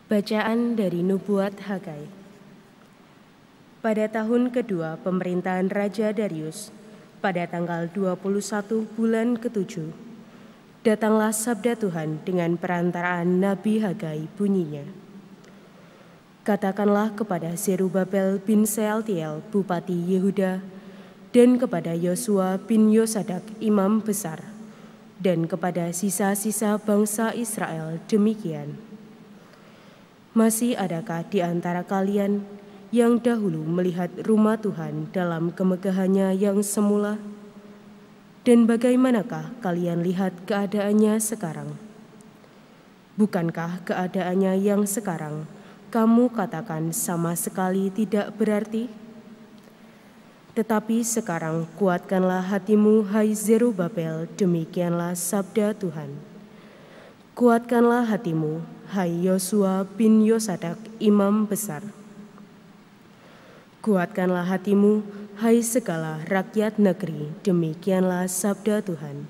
Bacaan dari Nubuat Hagai. Pada tahun kedua pemerintahan Raja Darius, pada tanggal 21 bulan ke-7, datanglah sabda Tuhan dengan perantaraan Nabi Hagai bunyinya. Katakanlah kepada Zerubabel bin Sealtiel, Bupati Yehuda, dan kepada Yosua bin Yosadak, Imam Besar, dan kepada sisa-sisa bangsa Israel demikian. Masih adakah di antara kalian yang dahulu melihat rumah Tuhan dalam kemegahannya yang semula? Dan bagaimanakah kalian lihat keadaannya sekarang? Bukankah keadaannya yang sekarang kamu katakan sama sekali tidak berarti? Tetapi sekarang kuatkanlah hatimu, hai Zerubabel, demikianlah sabda Tuhan. Kuatkanlah hatimu, hai Yosua bin Yosadak, Imam Besar. Kuatkanlah hatimu, hai segala rakyat negeri, demikianlah sabda Tuhan.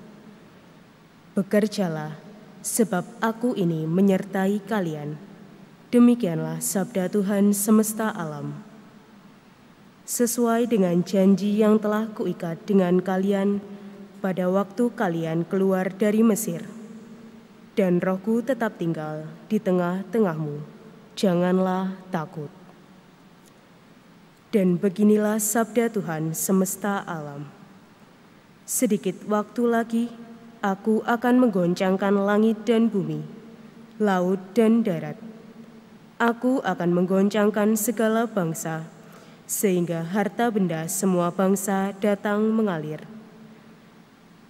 Bekerjalah, sebab aku ini menyertai kalian. Demikianlah sabda Tuhan semesta alam. Sesuai dengan janji yang telah kuikat dengan kalian pada waktu kalian keluar dari Mesir. Dan Rohku tetap tinggal di tengah-tengahmu, janganlah takut. Dan beginilah sabda Tuhan semesta alam. Sedikit waktu lagi, aku akan menggoncangkan langit dan bumi, laut dan darat. Aku akan menggoncangkan segala bangsa, sehingga harta benda semua bangsa datang mengalir.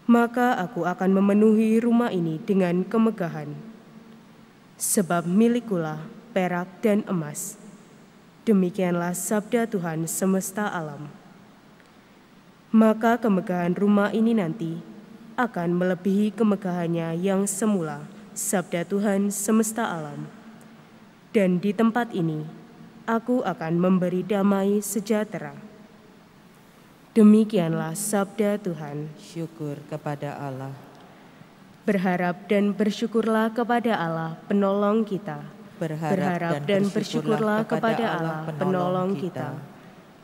Maka aku akan memenuhi rumah ini dengan kemegahan. Sebab milikulah perak dan emas. Demikianlah sabda Tuhan semesta alam. Maka kemegahan rumah ini nanti akan melebihi kemegahannya yang semula, sabda Tuhan semesta alam. Dan di tempat ini aku akan memberi damai sejahtera. Demikianlah sabda Tuhan. Syukur kepada Allah. Berharap dan bersyukurlah kepada Allah penolong kita. Berharap dan bersyukurlah kepada Allah penolong kita.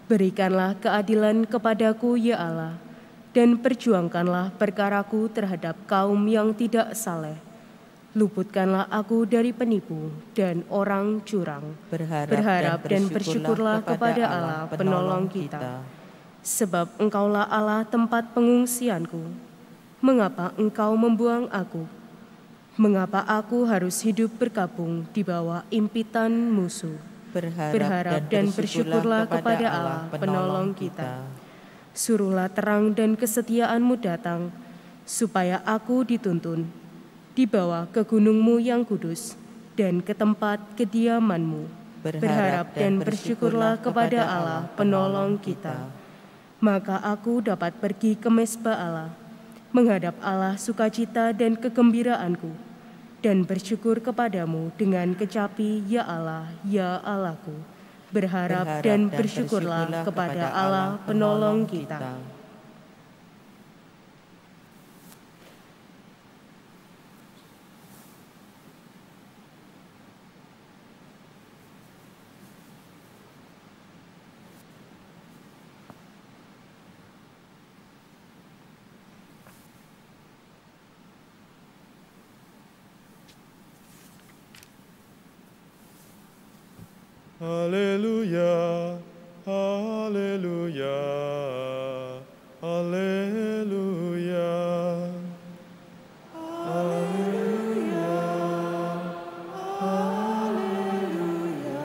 Berikanlah keadilan kepadaku, ya Allah, dan perjuangkanlah perkaraku terhadap kaum yang tidak saleh. Luputkanlah aku dari penipu dan orang curang. Berharap dan bersyukurlah kepada Allah penolong kita. Sebab Engkaulah Allah tempat pengungsianku. Mengapa Engkau membuang aku? Mengapa aku harus hidup berkabung di bawah impitan musuh? Berharap dan bersyukurlah kepada Allah penolong kita. Suruhlah terang dan kesetiaan-Mu datang, supaya aku dituntun di bawah ke gunung-Mu yang kudus dan ke tempat kediaman-Mu. Berharap dan bersyukurlah kepada Allah penolong kita. Maka aku dapat pergi ke mezbah Allah, menghadap Allah sukacita dan kegembiraanku, dan bersyukur kepadamu dengan kecapi, ya Allah, ya Allahku. Berharap dan bersyukurlah kepada Allah penolong kita. Haleluya, haleluya, haleluya, haleluya, haleluya, haleluya.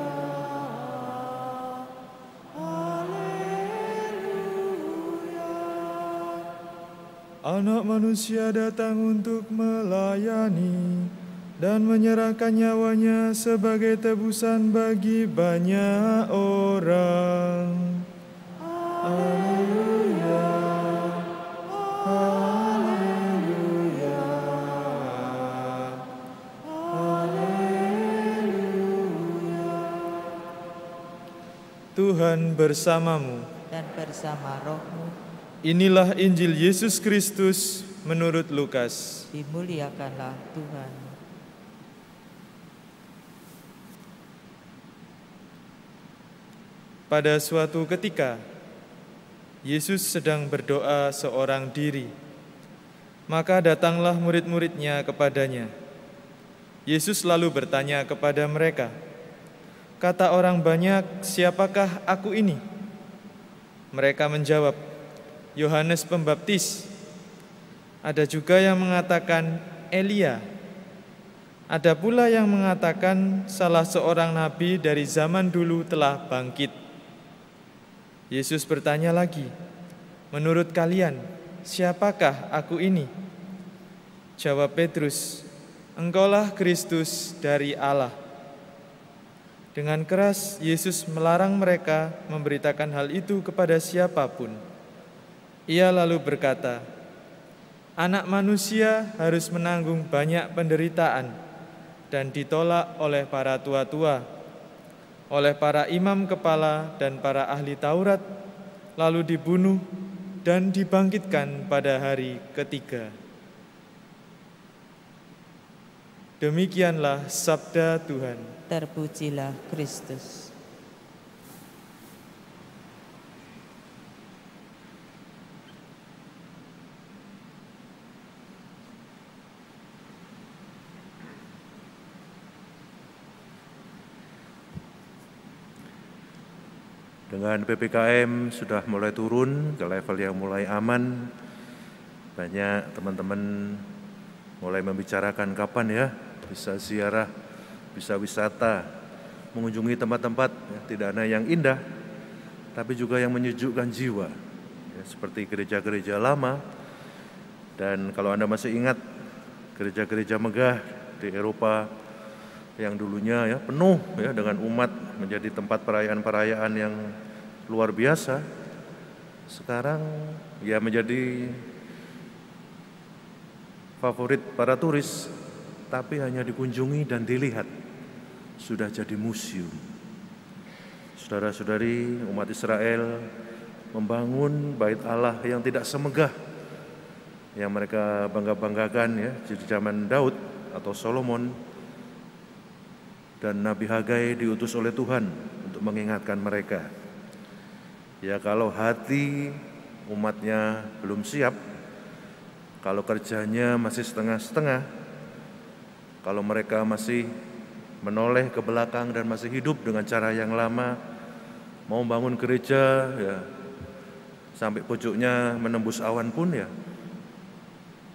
Anak manusia datang untuk melayani dan menyerahkan nyawanya sebagai tebusan bagi banyak orang. Haleluya, haleluya, haleluya. Tuhan bersamamu Dan bersama rohmu. Inilah Injil Yesus Kristus menurut Lukas. Dimuliakanlah Tuhan. Pada suatu ketika, Yesus sedang berdoa seorang diri. Maka datanglah murid-muridnya kepadanya. Yesus lalu bertanya kepada mereka, "Kata orang banyak, siapakah aku ini?" Mereka menjawab, "Yohanes Pembaptis." Ada juga yang mengatakan Elia. Ada pula yang mengatakan salah seorang nabi dari zaman dulu telah bangkit. Yesus bertanya lagi, "Menurut kalian, siapakah aku ini?" Jawab Petrus, "Engkaulah Kristus dari Allah." Dengan keras Yesus melarang mereka memberitakan hal itu kepada siapapun. Ia lalu berkata, "Anak manusia harus menanggung banyak penderitaan dan ditolak oleh para tua-tua, oleh para imam kepala dan para ahli Taurat, lalu dibunuh dan dibangkitkan pada hari ketiga." Demikianlah sabda Tuhan. Terpujilah Kristus. Dengan PPKM sudah mulai turun ke level yang mulai aman, banyak teman-teman mulai membicarakan kapan ya bisa ziarah, bisa wisata, mengunjungi tempat-tempat tidak hanya yang indah, tapi juga yang menyejukkan jiwa, ya, seperti gereja-gereja lama. Dan kalau Anda masih ingat gereja-gereja megah di Eropa yang dulunya ya penuh ya dengan umat, menjadi tempat perayaan-perayaan yang luar biasa, sekarang ya menjadi favorit para turis, tapi hanya dikunjungi dan dilihat, sudah jadi museum. Saudara-saudari, umat Israel membangun bait Allah yang tidak semegah yang mereka bangga-banggakan ya di zaman Daud atau Solomon. Dan Nabi Hagai diutus oleh Tuhan untuk mengingatkan mereka. Ya kalau hati umatnya belum siap, kalau kerjanya masih setengah-setengah, kalau mereka masih menoleh ke belakang dan masih hidup dengan cara yang lama, mau bangun gereja ya sampai pucuknya menembus awan pun ya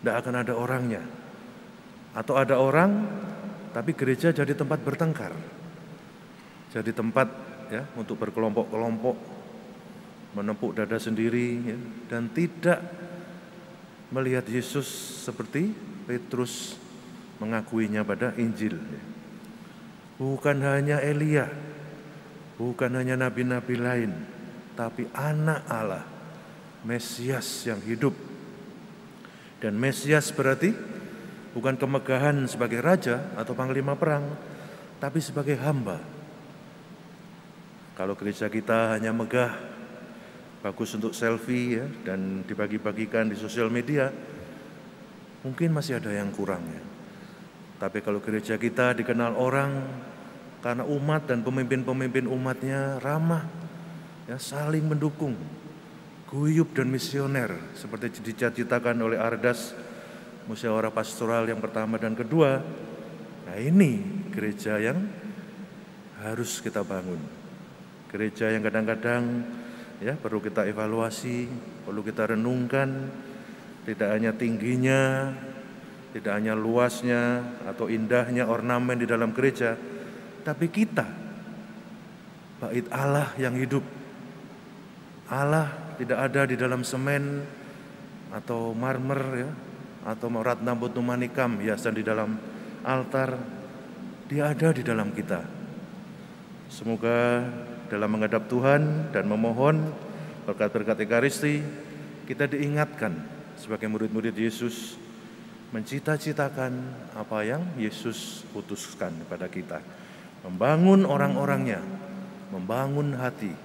tidak akan ada orangnya. Atau ada orang tapi gereja jadi tempat bertengkar, jadi tempat ya untuk berkelompok-kelompok, menempuk dada sendiri ya, dan tidak melihat Yesus seperti Petrus mengakuinya pada Injil. Bukan hanya Elia, bukan hanya nabi-nabi lain, tapi anak Allah, Mesias yang hidup. Dan Mesias berarti bukan kemegahan sebagai raja atau panglima perang, tapi sebagai hamba. Kalau gereja kita hanya megah, bagus untuk selfie ya, dan dibagi-bagikan di sosial media, mungkin masih ada yang kurang ya. Tapi kalau gereja kita dikenal orang karena umat dan pemimpin-pemimpin umatnya ramah, ya, saling mendukung, guyup dan misioner, seperti dicita-citakan oleh Ardas musyawarah pastoral yang pertama dan kedua. Nah ini gereja yang harus kita bangun. Gereja yang kadang-kadang ya perlu kita evaluasi, perlu kita renungkan, tidak hanya tingginya, tidak hanya luasnya atau indahnya ornamen di dalam gereja, tapi kita, bait Allah yang hidup. Allah tidak ada di dalam semen atau marmer ya, atau ratna putu manikam hiasan di dalam altar. Dia ada di dalam kita. Semoga dalam menghadap Tuhan dan memohon berkat-berkat Ekaristi, kita diingatkan sebagai murid-murid Yesus mencita-citakan apa yang Yesus putuskan kepada kita, membangun orang-orangnya, membangun hati.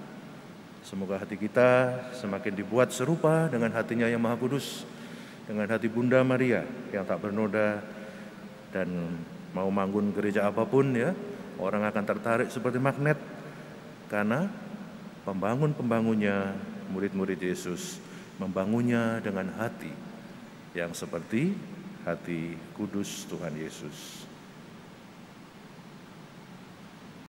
Semoga hati kita semakin dibuat serupa dengan hatinya yang Maha Kudus, dengan hati Bunda Maria yang tak bernoda. Dan mau bangun gereja apapun ya, orang akan tertarik seperti magnet, karena pembangun-pembangunnya, murid-murid Yesus, membangunnya dengan hati yang seperti hati kudus Tuhan Yesus.